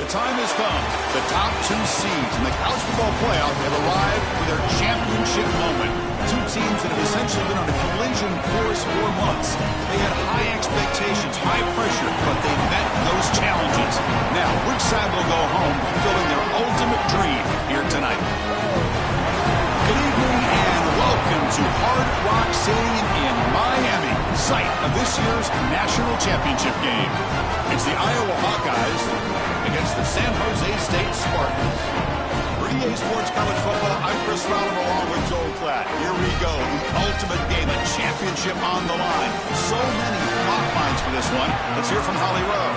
The time has come. The top two seeds in the college football playoff have arrived for their championship moment. Two teams that have essentially been on a collision course for months. They had high expectations, high pressure, but they met those challenges. Now, which side will go home fulfilling their ultimate dream here tonight? Good evening and welcome to Hard Rock Stadium in Miami, site of this year's national championship game. It's the Iowa Hawkeyes against the San Jose State Spartans. For EA Sports College Football, I'm Chris Fowler along with Joel Klatt. Here we go, the ultimate game, a championship on the line. So many mock lines for this one. Let's hear from Holly Rowe.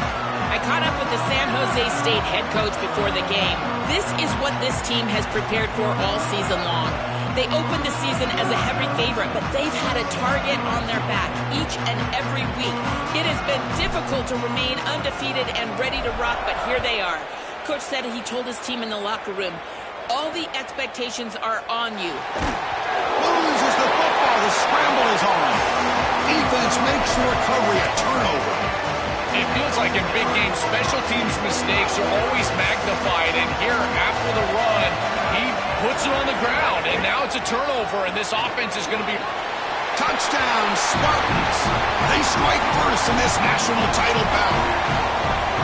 I caught up with the San Jose State head coach before the game. This is what this team has prepared for all season long. They opened the season as a heavy favorite, but they've had a target on their back each and every week. It has been difficult to remain undefeated and ready to rock, but here they are. Coach said he told his team in the locker room, all the expectations are on you. Loses the football. The scramble is on. Defense makes the recovery a turnover. It feels like in big games, special teams mistakes are always magnified, and here, after the run, he puts it on the ground, and now it's a turnover, and this offense is going to be... Touchdown, Spartans! They strike first in this national title bout.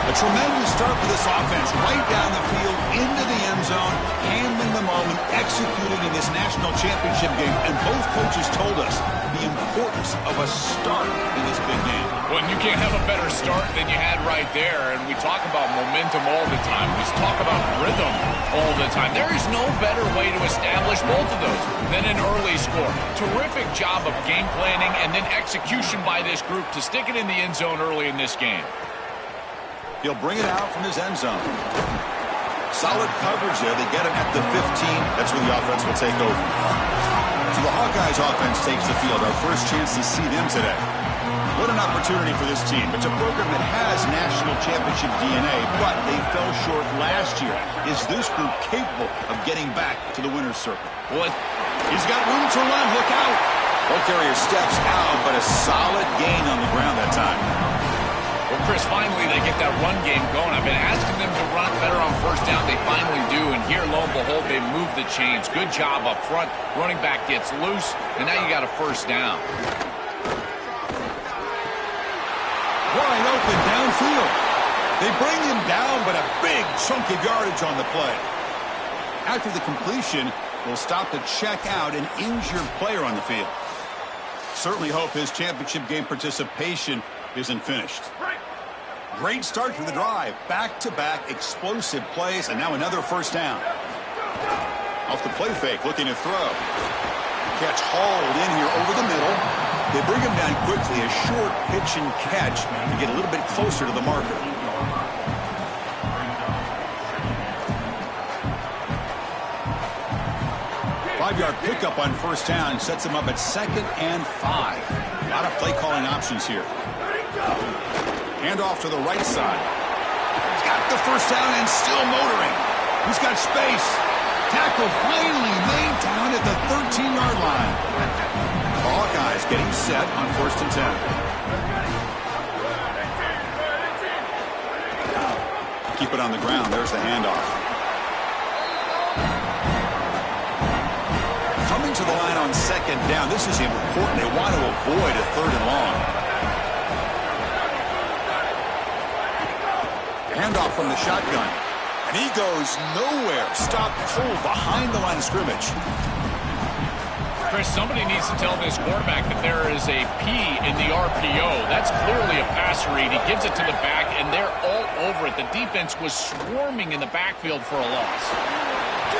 A tremendous start for this offense, right down the field, into the end zone, handling the moment, executing in this national championship game, and both coaches told us the importance of a start in this big game. Well, you can't have a better start than you had right there, and we talk about momentum all the time. We talk about rhythm all the time. There is no better way to establish both of those than an early score. Terrific job of game planning and then execution by this group to stick it in the end zone early in this game. He'll bring it out from his end zone. Solid coverage there. They get him at the 15. That's where the offense will take over. So the Hawkeyes offense takes the field. Our first chance to see them today. What an opportunity for this team. It's a program that has national championship DNA, but they fell short last year. Is this group capable of getting back to the winner's circle? Well, he's got room to run. Look out. Ball carrier steps out, but a solid gain on the ground that time. Well, Chris, finally they get that run game going. I've been asking them to run better on first down. They finally do, and here, lo and behold, they move the chains. Good job up front. Running back gets loose, and now you got a first down. Wide open downfield. They bring him down, but a big chunk of yardage on the play. After the completion, they'll stop to check out an injured player on the field. Certainly hope his championship game participation isn't finished. Great start to the drive. Back-to-back explosive plays, and now another first down. Off the play fake, looking to throw. Catch hauled in here over the middle. They bring him down quickly, a short pitch and catch to get a little bit closer to the marker. Five-yard pickup on first down sets him up at 2nd and 5. A lot of play calling options here. Hand off to the right side. He's got the first down and still motoring. He's got space. Tackle finally made down at the 13-yard line. The Hawkeyes getting set on 1st and 10. Keep it on the ground. There's the handoff. Coming to the line on 2nd down. This is important. They want to avoid a 3rd and long. Handoff from the shotgun. And he goes nowhere. Stopped cold behind the line of scrimmage. Chris, somebody needs to tell this quarterback that there is a P in the RPO. That's clearly a pass read. He gives it to the back, and they're all over it. The defense was swarming in the backfield for a loss.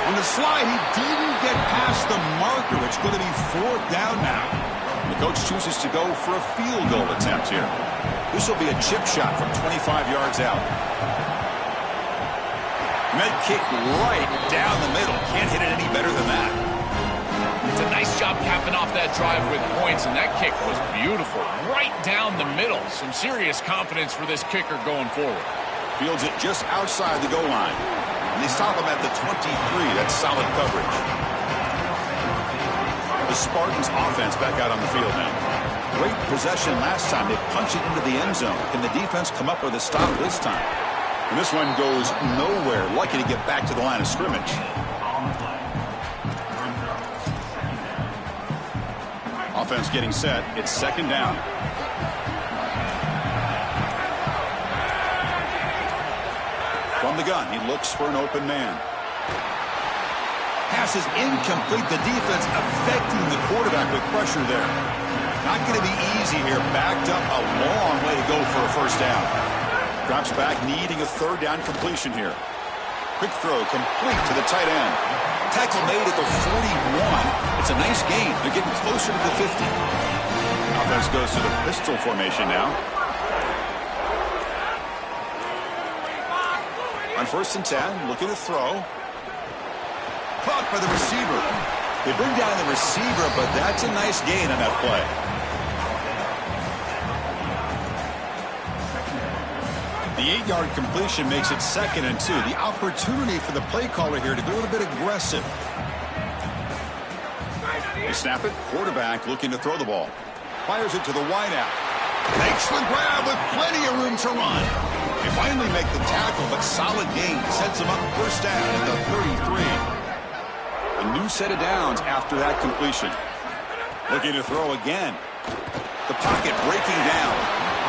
On the slide, he didn't get past the marker. It's going to be 4th down now. The coach chooses to go for a field goal attempt here. This will be a chip shot from 25 yards out. Med kick right down the middle. Can't hit it any better than that. It's a nice job capping off that drive with points, and that kick was beautiful. Right down the middle. Some serious confidence for this kicker going forward. Fields it just outside the goal line. And they stop him at the 23. That's solid coverage. The Spartans offense back out on the field now. Great possession last time. They punch it into the end zone. Can the defense come up with a stop this time? And this one goes nowhere. Lucky to get back to the line of scrimmage. Offense getting set. It's second down. From the gun, he looks for an open man. Pass is incomplete. The defense affecting the quarterback with pressure there. Not going to be easy here. Backed up a long way to go for a first down. Drops back, needing a third down completion here. Quick throw, complete to the tight end. Tackle made at the 41. It's a nice gain. They're getting closer to the 50. Offense goes to the pistol formation now. On 1st and 10, looking to throw. Caught by the receiver. They bring down the receiver, but that's a nice gain on that play. The 8-yard completion makes it 2nd and 2. The opportunity for the play caller here to be a little bit aggressive. They snap it. Quarterback looking to throw the ball. Fires it to the wideout. Makes the grab with plenty of room to run. They finally make the tackle, but solid gain. Sets them up first down at the 33. A new set of downs after that completion. Looking to throw again. The pocket breaking down.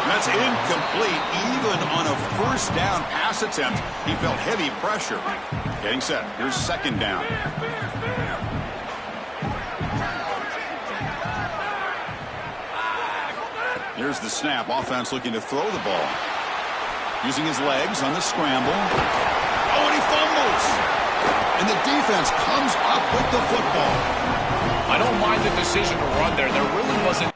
That's incomplete. Even on a first down pass attempt, he felt heavy pressure. Getting set. Here's second down. Here's the snap. Offense looking to throw the ball. Using his legs on the scramble. Oh, and he fumbles. And the defense comes up with the football. I don't mind the decision to run there. There really wasn't.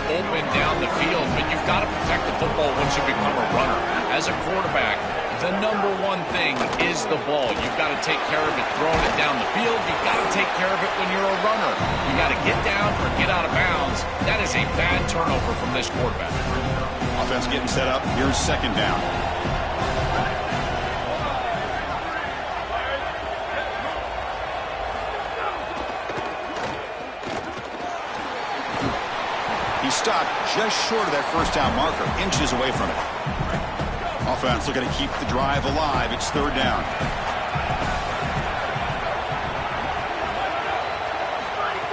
Open down the field, but you've got to protect the football once you become a runner. As a quarterback, the number one thing is the ball. You've got to take care of it throwing it down the field. You've got to take care of it when you're a runner. You got to get down or get out of bounds. That is a bad turnover from this quarterback. Offense getting set up. Here's second down. He stopped just short of that first down marker, inches away from it. Offense looking to keep the drive alive. It's third down.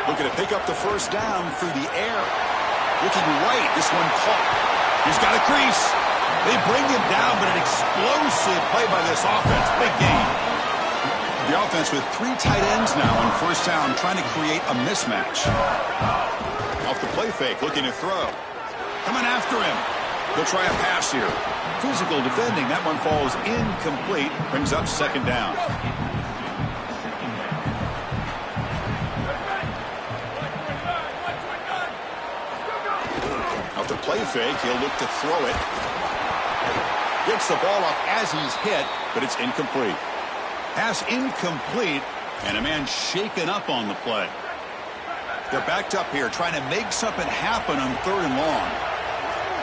Looking to pick up the first down through the air. Looking right, this one caught. He's got a crease. They bring him down, but an explosive play by this offense. Big gain. The offense with 3 tight ends now on first down, trying to create a mismatch. Off the play fake, looking to throw. Coming after him. They'll try a pass here. Physical defending. That one falls incomplete. Brings up second down. Off the play fake, he'll look to throw it. Gets the ball off as he's hit, but it's incomplete. Pass incomplete, and a man shaken up on the play. They're backed up here, trying to make something happen on third and long.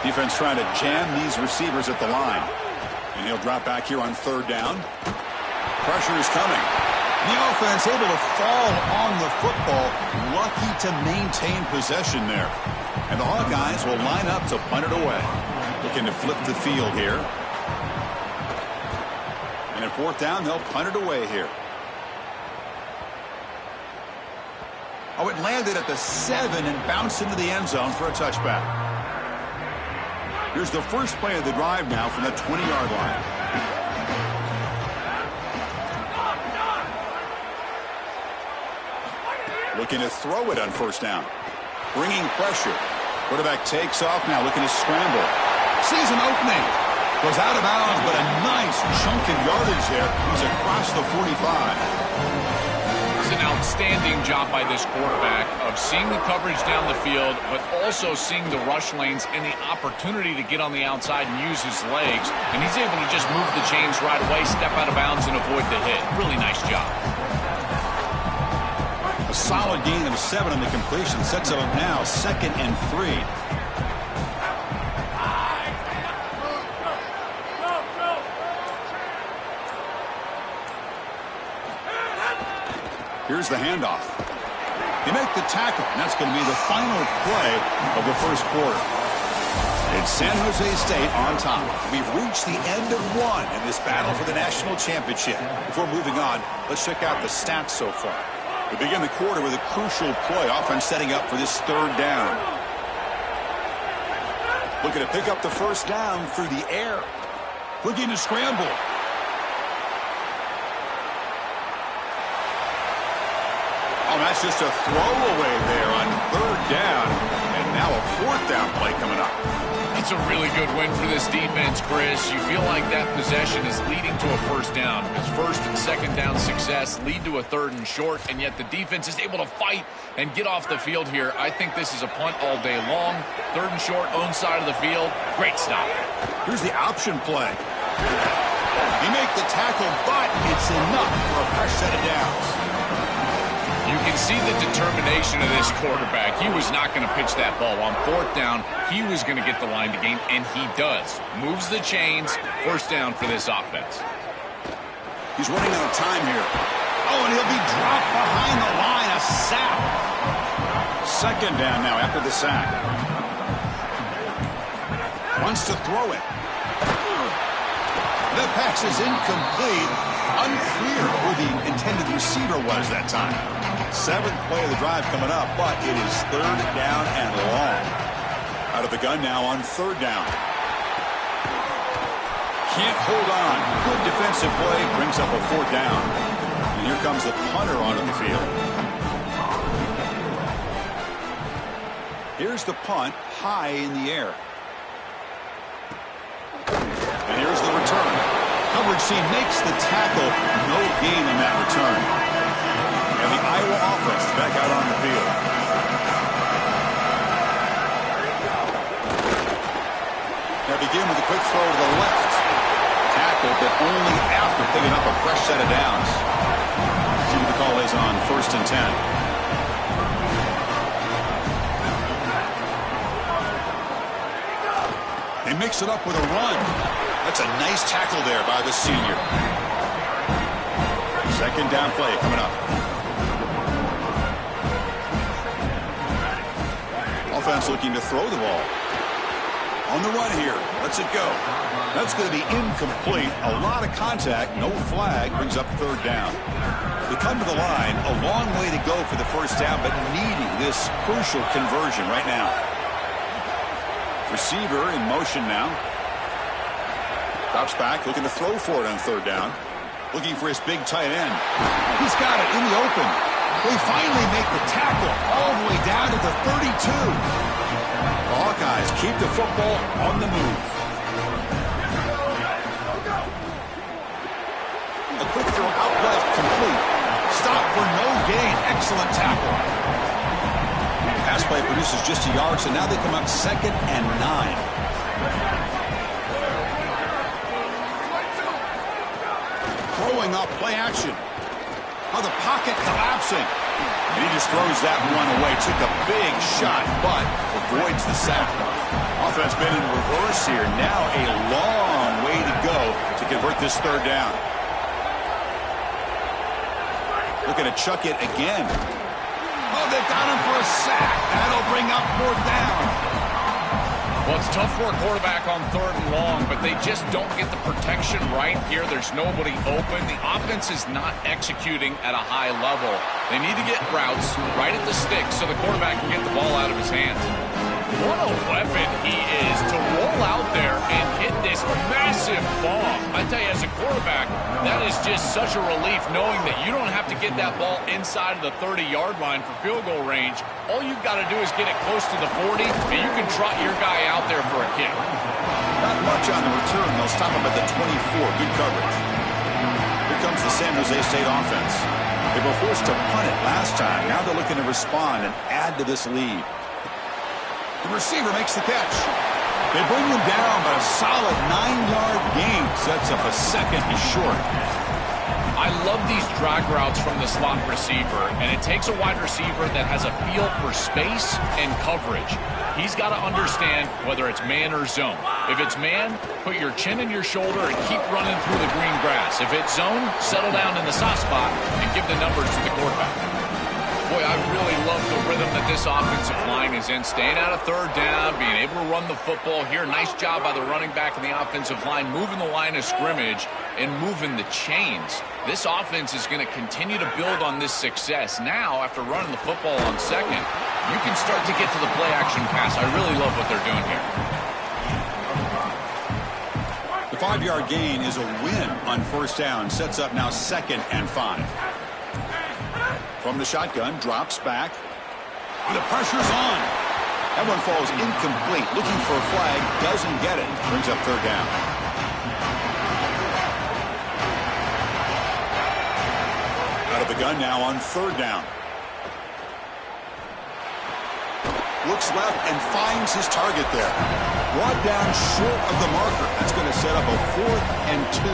Defense trying to jam these receivers at the line. And he'll drop back here on third down. Pressure is coming. The offense able to fall on the football. Lucky to maintain possession there. And the Hawkeyes will line up to punt it away. Looking to flip the field here. And at fourth down, they'll punt it away here. Oh, it landed at the 7 and bounced into the end zone for a touchback. Here's the first play of the drive now from the 20-yard line. Looking to throw it on first down. Bringing pressure. Quarterback takes off now, looking to scramble. Sees an opening. Goes out of bounds, but a nice chunk of yardage there. He's across the 45. An outstanding job by this quarterback of seeing the coverage down the field, but also seeing the rush lanes and the opportunity to get on the outside and use his legs. And he's able to just move the chains right away, step out of bounds, and avoid the hit. Really nice job. A solid gain of 7 on the completion. Sets them up now 2nd and 3. Here's the handoff. They make the tackle, and that's going to be the final play of the first quarter. It's San Jose State on top. We've reached the end of one in this battle for the national championship. Before moving on, let's check out the stats so far. We begin the quarter with a crucial play. Offense setting up for this 3rd down. Looking to pick up the 1st down through the air. Looking to scramble. Oh, that's just a throwaway there on 3rd down. And now a 4th down play coming up. It's a really good win for this defense, Chris. You feel like that possession is leading to a 1st down. Because 1st and 2nd down success lead to a 3rd and short, and yet the defense is able to fight and get off the field here. I think this is a punt all day long. 3rd and short, own side of the field. Great stop. Here's the option play. They make the tackle, but it's enough for a fresh set of downs. You can see the determination of this quarterback. He was not going to pitch that ball. On 4th down, he was going to get the line to gain, and he does. Moves the chains. 1st down for this offense. He's running out of time here. Oh, and he'll be dropped behind the line. A sack. 2nd down now after the sack. Wants to throw it. The pass is incomplete. Unclear who the intended receiver was that time. 7th play of the drive coming up, but it is 3rd down and long. Out of the gun now on 3rd down. Can't hold on. Good defensive play. Brings up a 4th down. And here comes the punter onto the field. Here's the punt high in the air. And here's the return. Coverage team makes the tackle. No gain in that return. And the Iowa offense back out on the field. Now begin with a quick throw to the left. Tackle, but only after picking up a fresh set of downs. See what the call is on 1st and 10. They mix it up with a run. That's a nice tackle there by the senior. 2nd down play coming up. Offense looking to throw the ball. On the run here. Lets it go. That's going to be incomplete. A lot of contact. No flag. Brings up 3rd down. They come to the line. A long way to go for the 1st down, but needing this crucial conversion right now. Receiver in motion now. Drops back, looking to throw for it on 3rd down. Looking for his big tight end. He's got it in the open. They finally make the tackle all the way down to the 32. The Hawkeyes keep the football on the move. A quick throw out left, complete. Stop for no gain. Excellent tackle. Pass play produces just a yard, so now they come up 2nd and 9. Throwing off play action. Oh, the pocket collapsing. And he just throws that one away. Took a big shot, but avoids the sack. Offense been in reverse here. Now a long way to go to convert this 3rd down. Looking to chuck it again. Oh, they've got him for a sack. That'll bring up 4th down. Well, it's tough for a quarterback on 3rd and long, but they just don't get the protection right here. There's nobody open. The offense is not executing at a high level. They need to get routes right at the stick so the quarterback can get the ball out of his hands. What a weapon he is to roll out there and hit this massive bomb. I tell you, as a quarterback, that is just such a relief knowing that you don't have to get that ball inside of the 30-yard line for field goal range. All you've got to do is get it close to the 40, and you can trot your guy out there for a kick. Not much on the return. They'll stop him at the 24. Good coverage. Here comes the San Jose State offense. They were forced to punt it last time. Now they're looking to respond and add to this lead. The receiver makes the catch. They bring him down, but a solid 9-yard gain sets up a 2nd and short. I love these drag routes from the slot receiver, and it takes a wide receiver that has a feel for space and coverage. He's got to understand whether it's man or zone. If it's man, put your chin in your shoulder and keep running through the green grass. If it's zone, settle down in the soft spot and give the numbers to the quarterback. Boy, I really love the rhythm that this offensive line is in. Staying out of third down, being able to run the football here. Nice job by the running back and the offensive line, moving the line of scrimmage and moving the chains. This offense is going to continue to build on this success. Now, after running the football on second, you can start to get to the play-action pass. I really love what they're doing here. The 5-yard gain is a win on first down. Sets up now 2nd and 5. From the shotgun, drops back. The pressure's on. That one falls incomplete. Looking for a flag, doesn't get it. Brings up 3rd down. Out of the gun now on 3rd down. Looks left and finds his target there. Brought down short of the marker. That's going to set up a 4th and 2.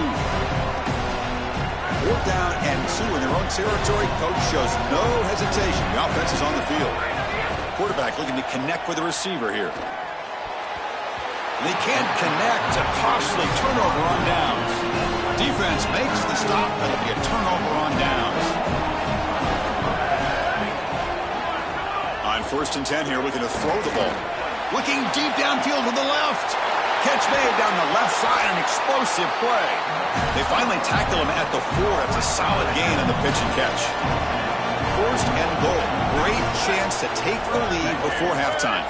4th down and 2 in their own territory. Coach shows no hesitation. The offense is on the field. Quarterback looking to connect with the receiver here. They can't connect. A costly turnover on downs. Defense makes the stop. That'll be a turnover on downs. On 1st and 10 here, looking to throw the ball. Looking deep downfield to the left. Catch made down the left side, an explosive play. They finally tackle him at the 4. It's a solid gain on the pitch and catch. 1st and goal. Great chance to take the lead before halftime.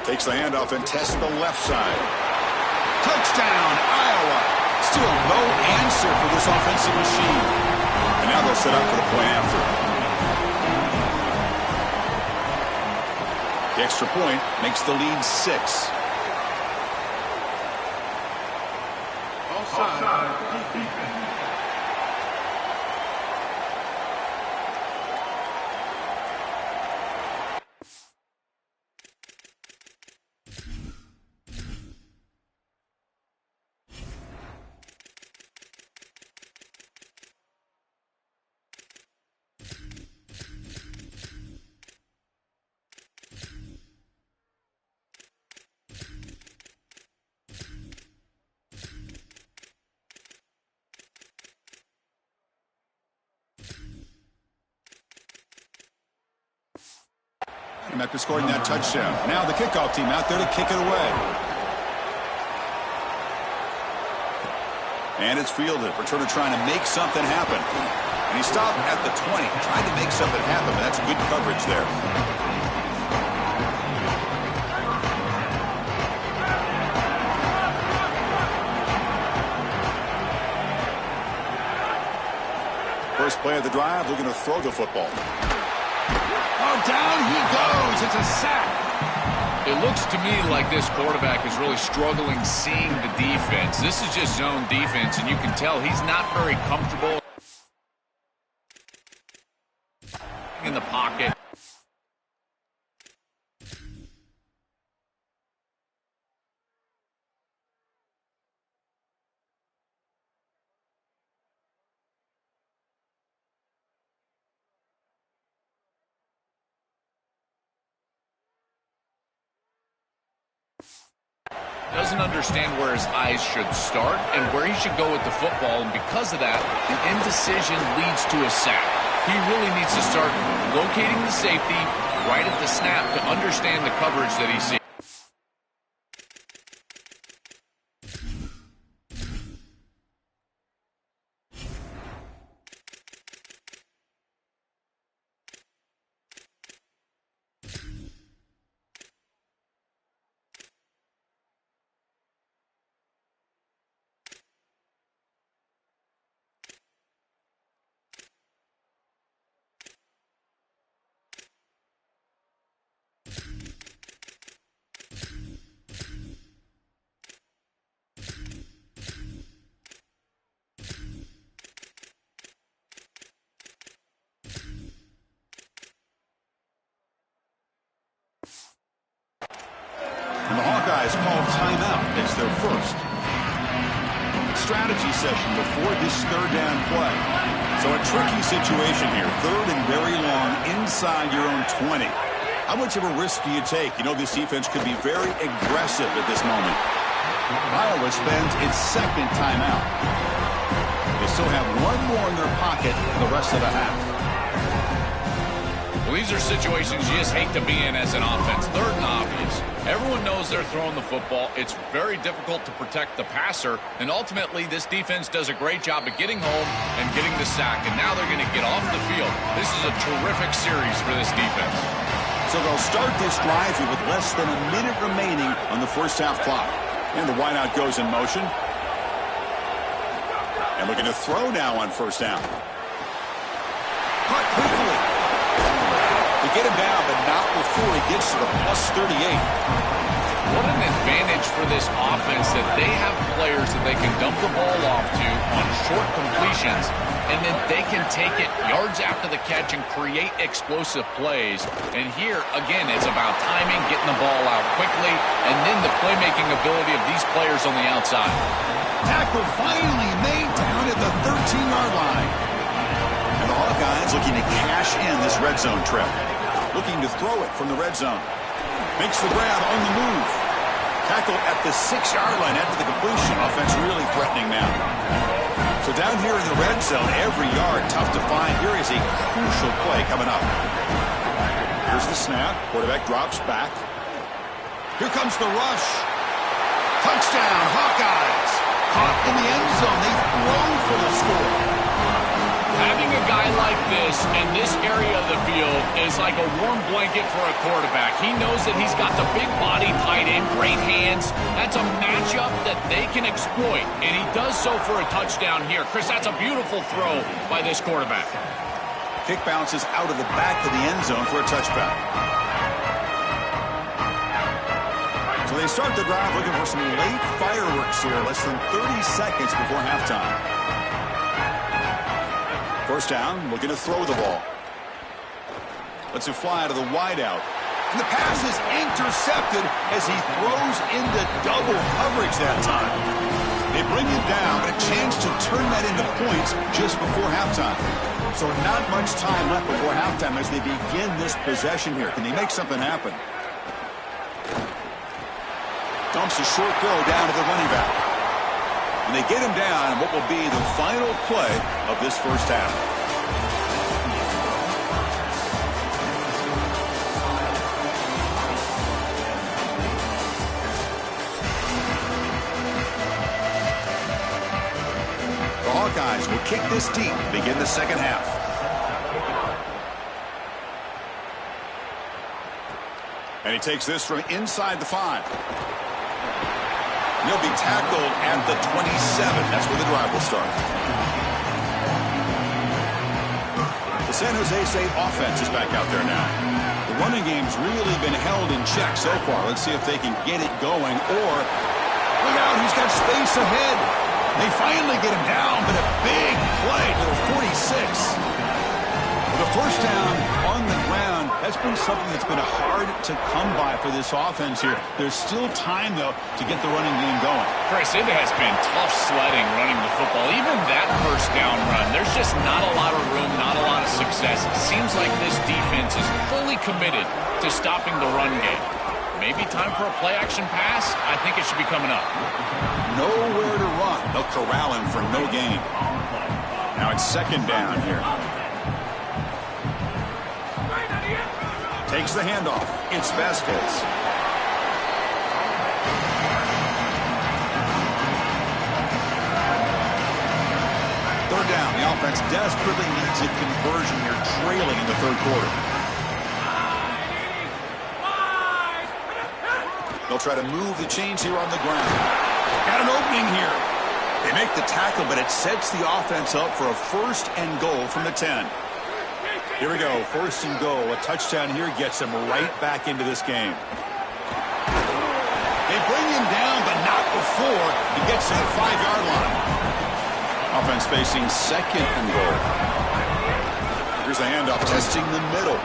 Takes the handoff and tests the left side. Touchdown, Iowa. Still no answer for this offensive machine. And now they'll set up for the point after. The extra point makes the lead 6. After scoring that touchdown. Now the kickoff team out there to kick it away. And it's fielded. Returner trying to make something happen. And he stopped at the 20. Tried to make something happen, but that's good coverage there. First play of the drive, looking to throw the football. Oh, down he goes. It's a sack. It looks to me like this quarterback is really struggling seeing the defense. This is just zone defense, and you can tell he's not very comfortable in the pocket. Doesn't understand where his eyes should start and where he should go with the football, and because of that, the indecision leads to a sack. He really needs to start locating the safety right at the snap to understand the coverage that he sees. And the Hawkeyes call timeout. It's their first. strategy session before this third down play. So a tricky situation here. Third and very long inside your own 20. How much of a risk do you take? You know this defense could be very aggressive at this moment. Iowa spends its second timeout. They still have one more in their pocket for the rest of the half. Well, these are situations you just hate to be in as an offense. Third and obvious. Everyone knows they're throwing the football. It's very difficult to protect the passer. And ultimately, this defense does a great job of getting home and getting the sack. And now they're going to get off the field. This is a terrific series for this defense. So they'll start this drive here with less than a minute remaining on the first half clock. And the wideout goes in motion. And looking to throw now on first down. Caught quickly. They get him down, but not before he gets to the plus 38. What an advantage for this offense that they have players that they can dump the ball off to on short completions, and then they can take it yards after the catch and create explosive plays. And here, again, it's about timing, getting the ball out quickly, and then the playmaking ability of these players on the outside. Tackle finally made down at the 13-yard line. And the Hawkeyes looking to cash in this red zone trip. Looking to throw it from the red zone. Makes the grab on the move. Tackle at the 6-yard line after the completion. Offense really threatening now. So down here in the red zone, every yard tough to find. Here is a crucial play coming up. Here's the snap. Quarterback drops back. Here comes the rush. Touchdown, Hawkeyes. Caught in the end zone. They throw for the score. Having a guy like this in this area of the field is like a warm blanket for a quarterback. He knows that he's got the big body tight end, great hands. That's a matchup that they can exploit, and he does so for a touchdown here. Chris, that's a beautiful throw by this quarterback. Kick bounces out of the back of the end zone for a touchback. So they start the drive looking for some late fireworks here, less than 30 seconds before halftime. First down, looking to throw the ball. Lets it fly to the wideout. And the pass is intercepted as he throws into double coverage that time. They bring him down, but a chance to turn that into points just before halftime. So not much time left before halftime as they begin this possession here. Can they make something happen? Dumps a short throw down to the running back. And they get him down in what will be the final play of this first half. The Hawkeyes will kick this deep to begin the second half. And he takes this from inside the 5. He'll be tackled at the 27. That's where the drive will start. The San Jose State offense is back out there now. The running game's really been held in check so far. Let's see if they can get it going. Or, look out, he's got space ahead. They finally get him down, but a big play to the 46. The first down on the ground, that's been something that's been hard to come by for this offense here. There's still time, though, to get the running game going. Chris, it has been tough sledding running the football. Even that first down run, there's just not a lot of room, not a lot of success. It seems like this defense is fully committed to stopping the run game. Maybe time for a play-action pass? I think it should be coming up. Nowhere to run. They'll corral him for no gain. Now it's second down here. Takes the handoff. It's Vasquez. Third down. The offense desperately needs a conversion here, trailing in the third quarter. They'll try to move the chains here on the ground. Got an opening here. They make the tackle, but it sets the offense up for a first and goal from the 10. Here we go, first and goal. A touchdown here gets him right back into this game. They bring him down, but not before he gets to the 5-yard line. Offense facing second and goal. Here's the handoff, testing the middle.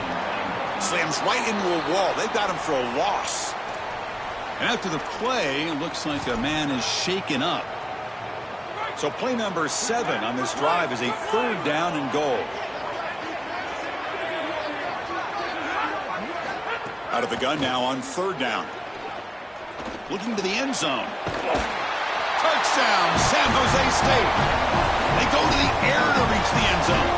Slams right into a wall. They've got him for a loss. And after the play, it looks like a man is shaken up. So play number 7 on this drive is a 3rd down and goal. Out of the gun now on 3rd down. Looking to the end zone. Touchdown, San Jose State. They go to the air to reach the end zone.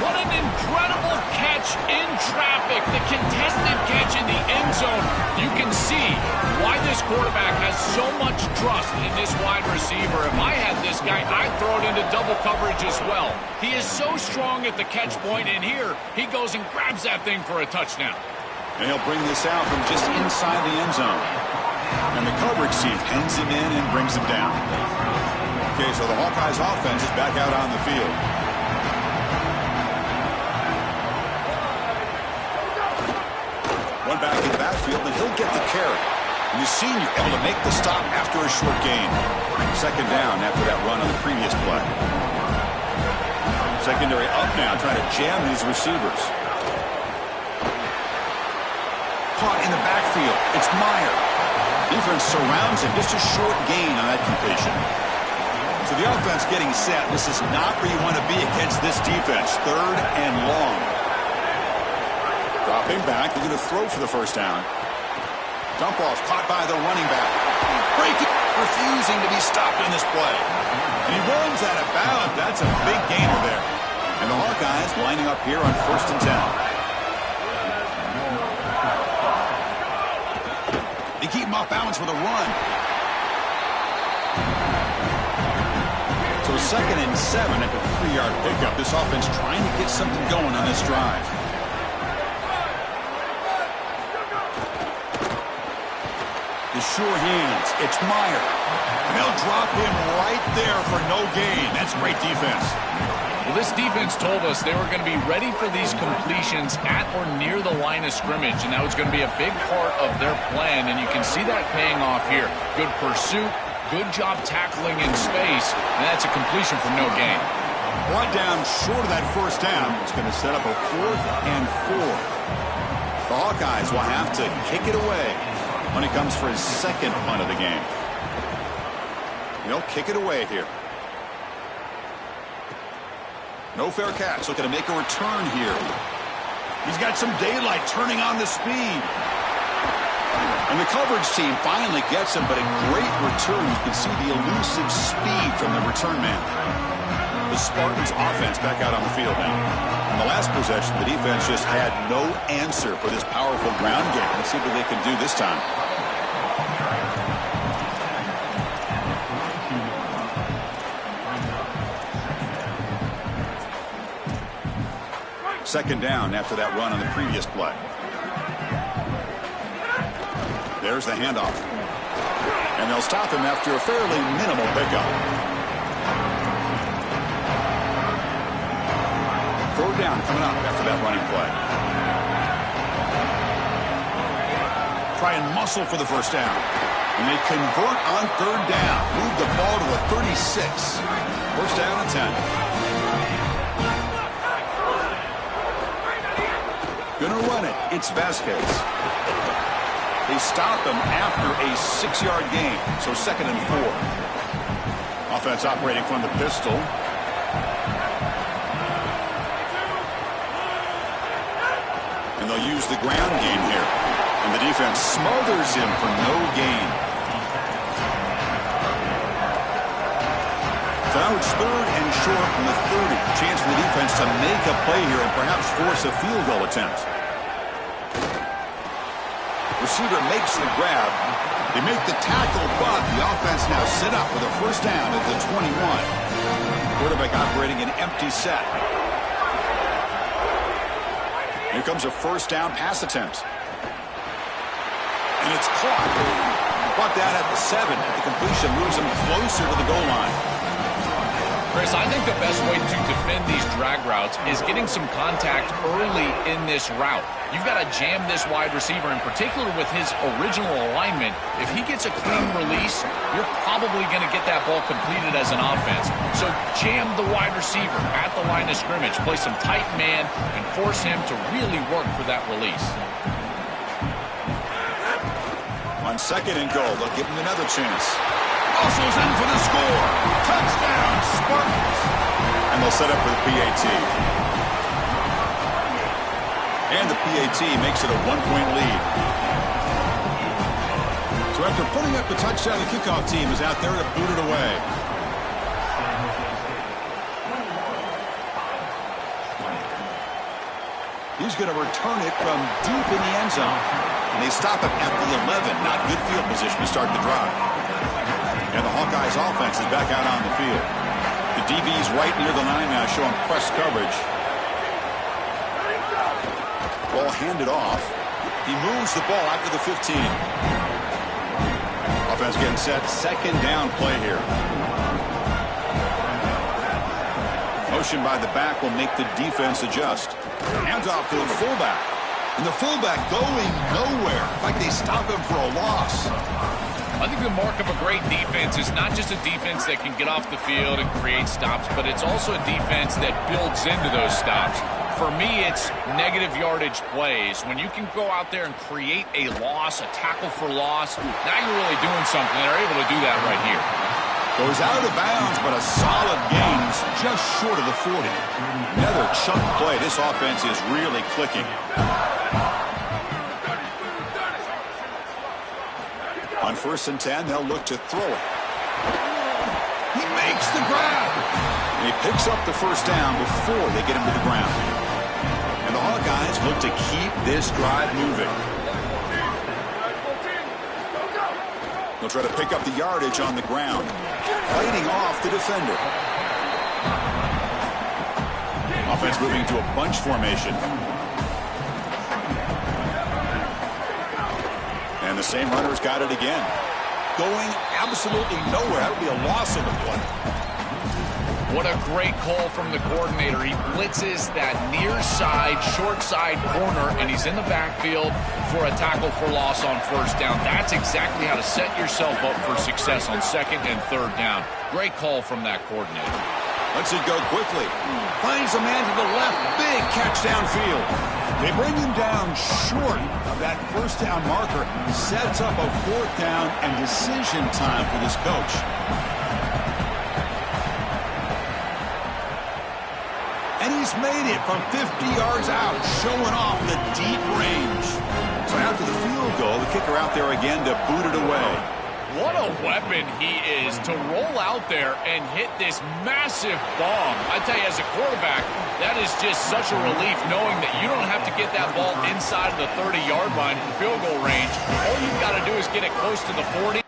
What an incredible catch in traffic. The contested catch in the end zone. You can see why this quarterback has so much trust in this wide receiver. If I had this guy, I'd throw it into double coverage as well. He is so strong at the catch point, and here he goes and grabs that thing for a touchdown. And he'll bring this out from just inside the end zone. And the coverage team pens him in and brings him down. Okay, so the Hawkeyes offense is back out on the field. One back in the backfield, and he'll get the carry. And the senior able to make the stop after a short gain. 2nd down after that run on the previous play. Secondary up now, trying to jam these receivers. Caught in the backfield. It's Meyer. Defense surrounds him. Just a short gain on that completion. So the offense getting set. This is not where you want to be against this defense. 3rd and long. Dropping back. They're going to throw for the 1st down. Dump off caught by the running back. Breaking, refusing to be stopped in this play. And he runs out of bounds. That's a big gainer there. And the Hawkeyes lining up here on 1st and 10. They keep him off balance with a run. So 2nd and 7 at the 3-yard pickup. This offense trying to get something going on this drive. The sure hands. It's Meyer. They'll drop him right there for no gain. That's great defense. Well, this defense told us they were going to be ready for these completions at or near the line of scrimmage, and that was going to be a big part of their plan, and you can see that paying off here. Good pursuit, good job tackling in space, and that's a completion for no gain. Brought down short of that 1st down. It's going to set up a 4th and 4. The Hawkeyes will have to kick it away when it comes for his 2nd punt of the game. They'll kick it away here. No fair catch. Looking to make a return here. He's got some daylight turning on the speed. And the coverage team finally gets him, but a great return. You can see the elusive speed from the return man. The Spartans offense back out on the field now. In the last possession, the defense just had no answer for this powerful ground game. Let's see what they can do this time. Second down after that run on the previous play. There's the handoff. And they'll stop him after a fairly minimal pickup. 3rd down coming up after that running play. Try and muscle for the 1st down. And they convert on 3rd down. Move the ball to a 36. 1st down and 10. Gonna run it. It's Vasquez. They stop him after a 6-yard gain. So 2nd and 4. Offense operating from the pistol. And they'll use the ground game here. And the defense smothers him for no gain. So now it's 3rd and short from the 30. Chance for the defense to make a play here and perhaps force a field goal attempt. Receiver makes the grab. They make the tackle, but the offense now set up with a 1st down at the 21. Quarterback operating an empty set. Here comes a 1st down pass attempt. And it's caught. Brought down at the 7. The completion moves him closer to the goal line. Chris, I think the best way to defend these drag routes is getting some contact early in this route. You've got to jam this wide receiver, in particular with his original alignment. If he gets a clean release, you're probably going to get that ball completed as an offense. So jam the wide receiver at the line of scrimmage, play some tight man, and force him to really work for that release. On 2nd and goal, they'll give him another chance. Muscles in for the score. Touchdown, Spartans. And they'll set up for the PAT. And the PAT makes it a 1-point lead. So after putting up the touchdown, the kickoff team is out there to boot it away. He's going to return it from deep in the end zone. And they stop it at the 11. Not good field position to start the drive. And the Hawkeyes offense is back out on the field. The DB's right near the line now, showing press coverage. Ball handed off. He moves the ball out to the 15. Offense getting set. Second down play here. Motion by the back will make the defense adjust. Hands off to the fullback. And the fullback going nowhere. In fact, they stop him for a loss. I think the mark of a great defense is not just a defense that can get off the field and create stops, but it's also a defense that builds into those stops. For me, it's negative yardage plays. When you can go out there and create a loss, a tackle for loss, now you're really doing something. They're able to do that right here. Goes out of bounds, but a solid gain just short of the 40. Another chunk play. This offense is really clicking. On 1st and 10, they'll look to throw it. He makes the grab. And he picks up the first down before they get him to the ground. And the Hawkeyes look to keep this drive moving. They'll try to pick up the yardage on the ground, fighting off the defender. Offense moving to a bunch formation. And the same runner's got it again. Going absolutely nowhere. That would be a loss of the play. What a great call from the coordinator. He blitzes that near side, short side corner, and he's in the backfield for a tackle for loss on 1st down. That's exactly how to set yourself up for success on 2nd and 3rd down. Great call from that coordinator. Lets it go quickly. Finds a man to the left. Big catch downfield. They bring him down short of that 1st down marker. Sets up a 4th down and decision time for this coach. And he's made it from 50 yards out, showing off the deep range. So after the field goal, the kicker out there again to boot it away. What a weapon he is to roll out there and hit this massive bomb. I tell you, as a quarterback, that is just such a relief knowing that you don't have to get that ball inside of the 30-yard line for field goal range. All you've got to do is get it close to the 40.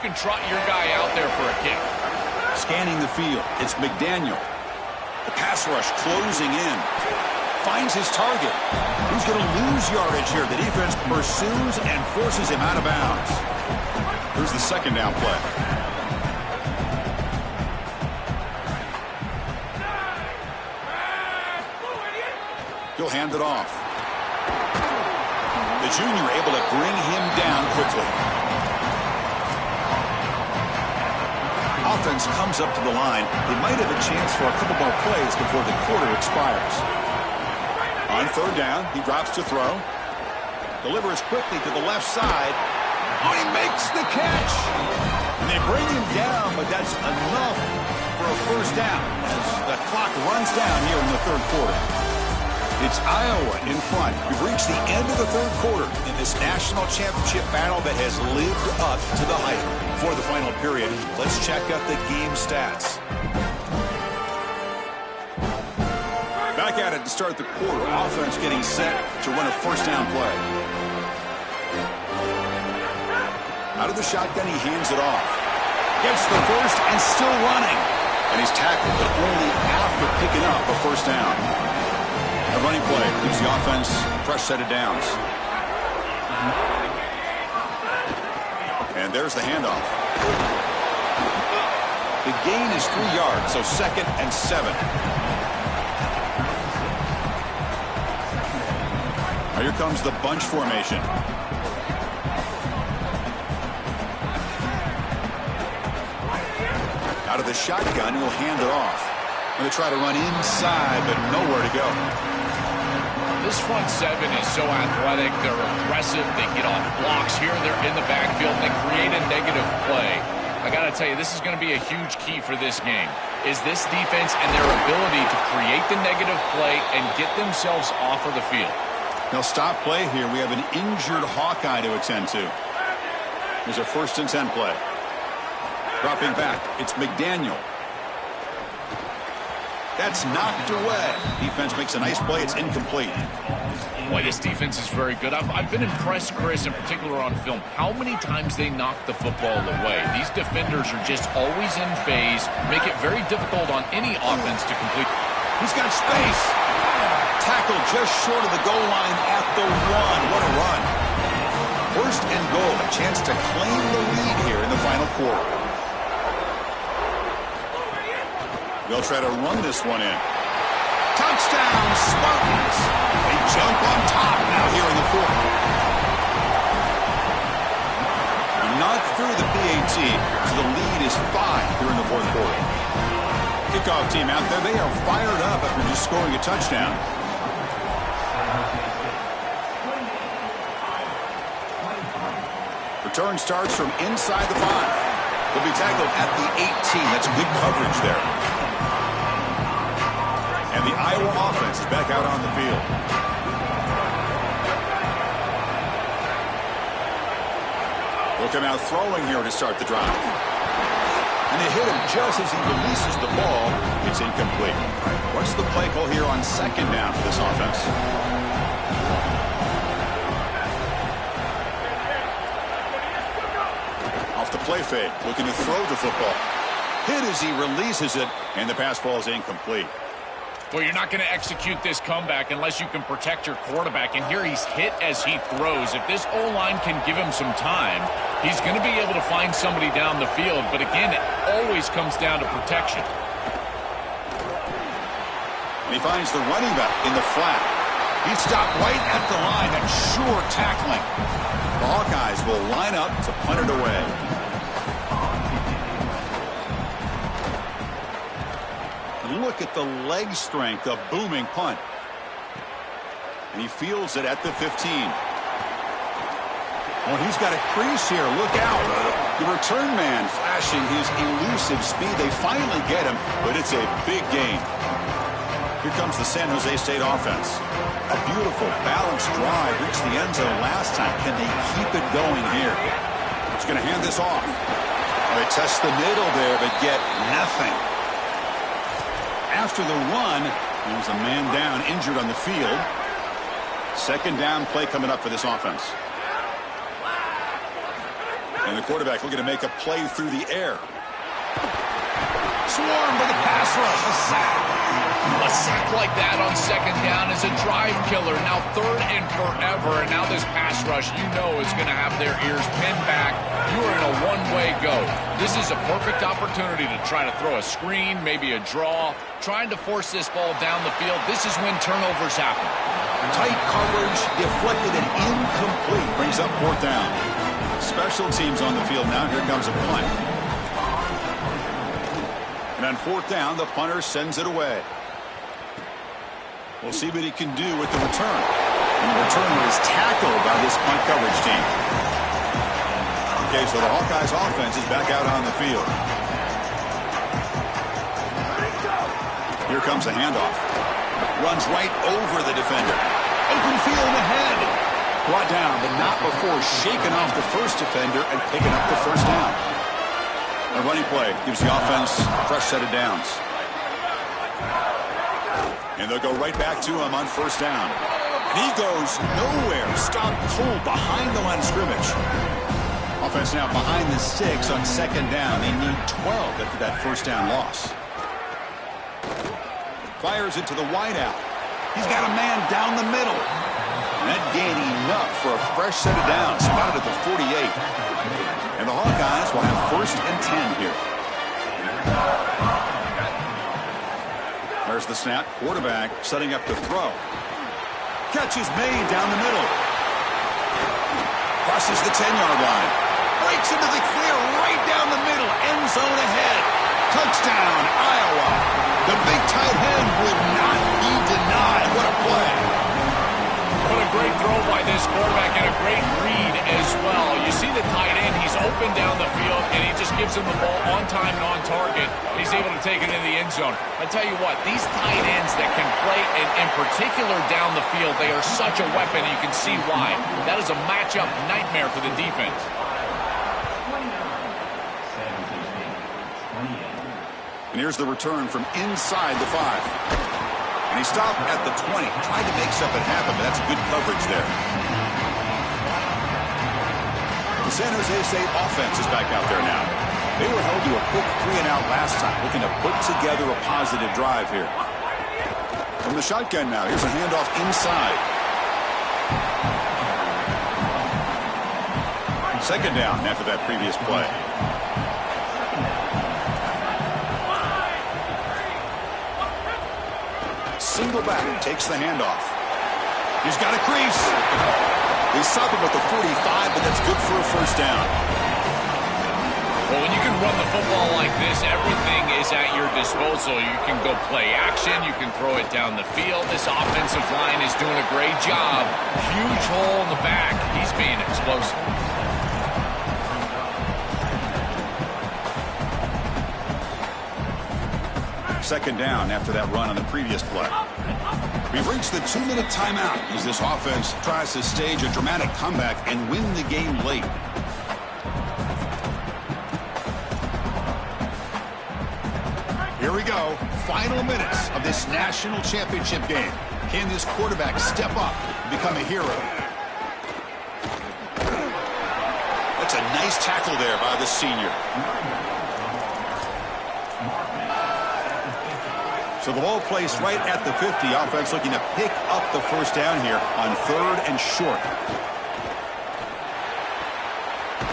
You can trot your guy out there for a kick. Scanning the field, it's McDaniel. The pass rush closing in. Finds his target. He's going to lose yardage here. The defense pursues and forces him out of bounds. Here's the 2nd down play. He'll hand it off. The junior able to bring him down quickly. Offense comes up to the line. They might have a chance for a couple more plays before the quarter expires. On 3rd down, he drops to throw. Delivers quickly to the left side. Oh, he makes the catch. And they bring him down, but that's enough for a 1st down as the clock runs down here in the 3rd quarter. It's Iowa in front. We've reached the end of the 3rd quarter in this national championship battle that has lived up to the hype. For the final period, let's check out the game stats. Back at it to start the quarter. Offense getting set to run a 1st down play. Out of the shotgun, he hands it off. Gets the first and still running. And he's tackled, but only after picking up a 1st down. A running play gives the offense a fresh set of downs. And there's the handoff. The gain is 3 yards, so 2nd and 7. Now here comes the bunch formation. Out of the shotgun, he'll hand it off. Going to try to run inside, but nowhere to go. This front seven is so athletic. They're aggressive. They get off blocks here. They're in the backfield. And they create a negative play. I got to tell you, this is going to be a huge key for this game, is this defense and their ability to create the negative play and get themselves off of the field. They'll stop play here. We have an injured Hawkeye to attend to. There's a 1st and 10 play. Dropping back, it's McDaniel. That's knocked away. Defense makes a nice play. It's incomplete. Boy, this defense is very good. I've been impressed, Chris, in particular on film, how many times they knock the football away. These defenders are just always in phase, make it very difficult on any offense to complete. He's got space. Tackle just short of the goal line at the 1. What a run. 1st and goal. A chance to claim the lead here in the final quarter. They'll try to run this one in. Touchdown, Spartans. They jump on top now here in the 4th. Not through the PAT, so the lead is 5 here in the 4th quarter. Kickoff team out there. They are fired up after just scoring a touchdown. Return starts from inside the 5. They'll be tackled at the 18. That's good coverage there. And the Iowa offense is back out on the field. They'll come out throwing here to start the drive. And they hit him just as he releases the ball. It's incomplete. What's the play call here on 2nd down for this offense? Off the play fake, looking to throw the football. Hit as he releases it, and the pass ball is incomplete. Well, you're not going to execute this comeback unless you can protect your quarterback. And here he's hit as he throws. If this O-line can give him some time, he's going to be able to find somebody down the field. But again, it always comes down to protection. And he finds the running back in the flat. He stopped right at the line. That's sure tackling. The Hawkeyes will line up to punt it away. Look at the leg strength, a booming punt. And he fields it at the 15. Well, he's got a crease here. Look out. The return man flashing his elusive speed. They finally get him, but it's a big gain. Here comes the San Jose State offense. A beautiful, balanced drive. Reached the end zone last time. Can they keep it going here? He's going to hand this off. They test the middle there, but get nothing. After the run, there's a man down, injured on the field. 2nd down play coming up for this offense. And the quarterback looking to make a play through the air. Swarmed by the pass rush. A sack. A sack like that on 2nd down is a drive killer. Now 3rd and forever, and now this pass rush, you know, is going to have their ears pinned back. You are in a one-way go. This is a perfect opportunity to try to throw a screen, maybe a draw, trying to force this ball down the field. This is when turnovers happen. Tight coverage, deflected and incomplete. Brings up 4th down. Special teams on the field now. Here comes a punt. And on 4th down, the punter sends it away. We'll see what he can do with the return. And the returner is tackled by this punt coverage team. Okay, so the Hawkeyes offense is back out on the field. Here comes a handoff. Runs right over the defender. Open field ahead. Brought down, but not before shaking off the first defender and picking up the 1st down. A running play gives the offense a fresh set of downs. And they'll go right back to him on 1st down. And he goes nowhere. Stop cold behind the line of scrimmage. Offense now behind the 6 on 2nd down. They need 12 after that 1st down loss. Fires it to the wideout. He's got a man down the middle. And that gained enough for a fresh set of downs. Spotted at the 48. And the Hawkeyes will have 1st and 10 here. There's the snap. Quarterback setting up to throw. Catch is made down the middle. Crosses the 10-yard line. Breaks into the clear right down the middle. End zone ahead. Touchdown, Iowa. The big tight end will not be denied. What a play. What a great throw by this quarterback and a great read as well. You see the tight end, he's open down the field, and he just gives him the ball on time and on target. He's able to take it into the end zone. I tell you what, these tight ends that can play, in particular down the field, they are such a weapon, and you can see why. That is a matchup nightmare for the defense. And here's the return from inside the 5. And he stopped at the 20. Tried to make something happen, but that's good coverage there. The San Jose State offense is back out there now. They were held to a quick 3-and-out last time, looking to put together a positive drive here. From the shotgun now, here's a handoff inside. Second down after that previous play. Single back, takes the handoff. He's got a crease. They stop him at the 45, but that's good for a first down. Well, when you can run the football like this, everything is at your disposal. You can go play action. You can throw it down the field. This offensive line is doing a great job. Huge hole in the back. He's being explosive. Second down after that run on the previous play. We've reached the 2-minute timeout as this offense tries to stage a dramatic comeback and win the game late. Here we go. Final minutes of this national championship game. Can this quarterback step up and become a hero? That's a nice tackle there by the senior. So the ball placed right at the 50. Offense looking to pick up the first down here on 3rd and short.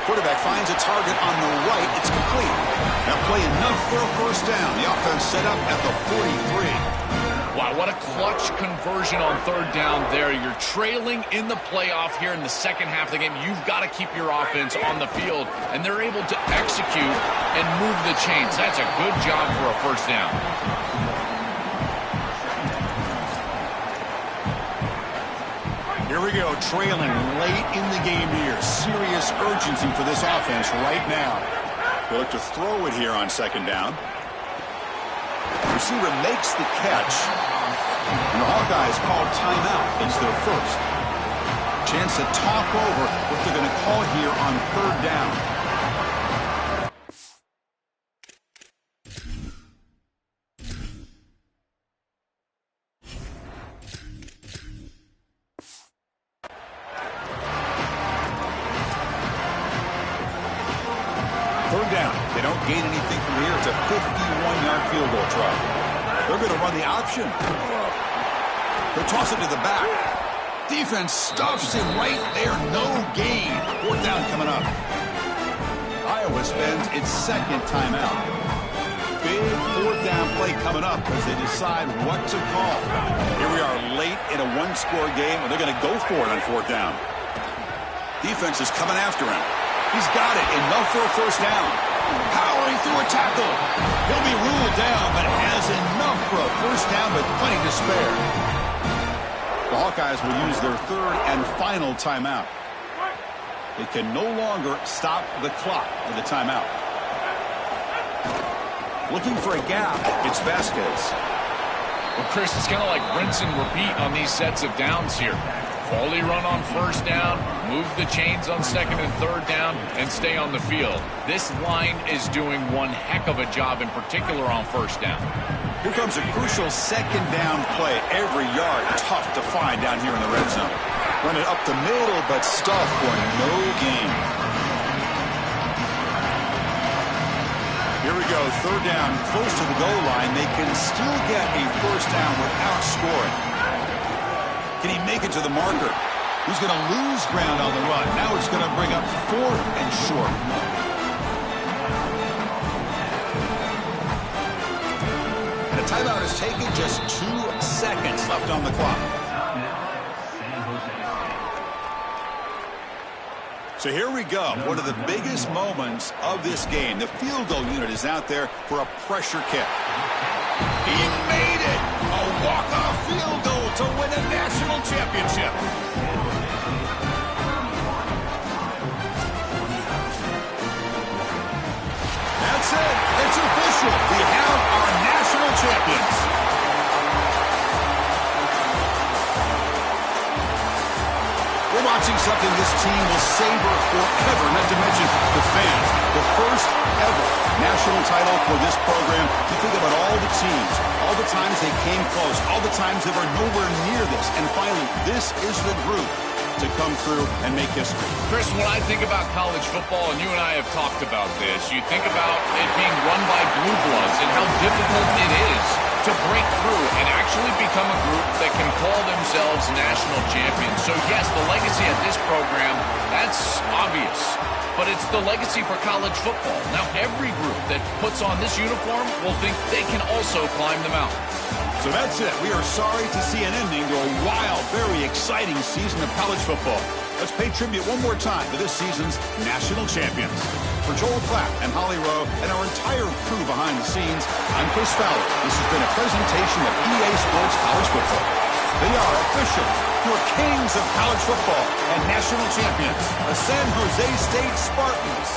Quarterback finds a target on the right. It's complete. Now play enough for a first down. The offense set up at the 43. Wow, what a clutch conversion on 3rd down there. You're trailing in the playoff here in the second half of the game. You've got to keep your offense on the field, and they're able to execute and move the chains. That's a good job for a first down. Here we go, trailing late in the game here. Serious urgency for this offense right now. They look to throw it here on 2nd down. Receiver makes the catch. And the Hawkeyes call timeout. It's their first. Chance to talk over what they're going to call here on 3rd down. They don't gain anything from here. It's a 51-yard field goal try. They're going to run the option. They'll toss it to the back. Defense stuffs him right there. No gain. 4th down coming up. Iowa spends its 2nd timeout. Big 4th down play coming up as they decide what to call. Here we are late in a 1-score game, and they're going to go for it on 4th down. Defense is coming after him. He's got it. Enough for a first down. Powering through a tackle. He'll be ruled down, but has enough for a first down, but plenty to spare. The Hawkeyes will use their 3rd and final timeout. They can no longer stop the clock for the timeout. Looking for a gap, it's Vasquez. Well, Chris, it's kind of like rinse and repeat on these sets of downs here. Quality run on 1st down, move the chains on 2nd and 3rd down, and stay on the field. This line is doing one heck of a job, in particular on 1st down. Here comes a crucial 2nd down play. Every yard tough to find down here in the red zone. Run it up the middle, but stuff for no gain. Here we go, 3rd down, close to the goal line. They can still get a first down without scoring. Can he make it to the marker? He's going to lose ground on the run. Now it's going to bring up 4th and short. And a timeout is taken. Just 2 seconds left on the clock. So here we go. One of the biggest moments of this game. The field goal unit is out there for a pressure kick. He made it! A walk-off field goal to win a national championship. That's it. It's official. We have our national champions. We're watching something this team will savor forever, not to mention the fans. The first ever national title for this program. You think about all the teams, all the times they came close, all the times they were nowhere near this. And finally, this is the group to come through and make history. Chris, when I think about college football, and you and I have talked about this, you think about it being run by blue bloods and how difficult it is to break through and actually become a group that can call themselves national champions. So yes, the legacy of this program, that's obvious. But it's the legacy for college football. Now every group that puts on this uniform will think they can also climb the mountain. So that's it. We are sorry to see an ending to a wild, very exciting season of college football. Let's pay tribute one more time to this season's national champions. For Joel Klatt and Holly Rowe and our entire crew behind the scenes, I'm Chris Fowler. This has been a presentation of EA Sports College Football. They are official, your kings of college football and national champions, the San Jose State Spartans.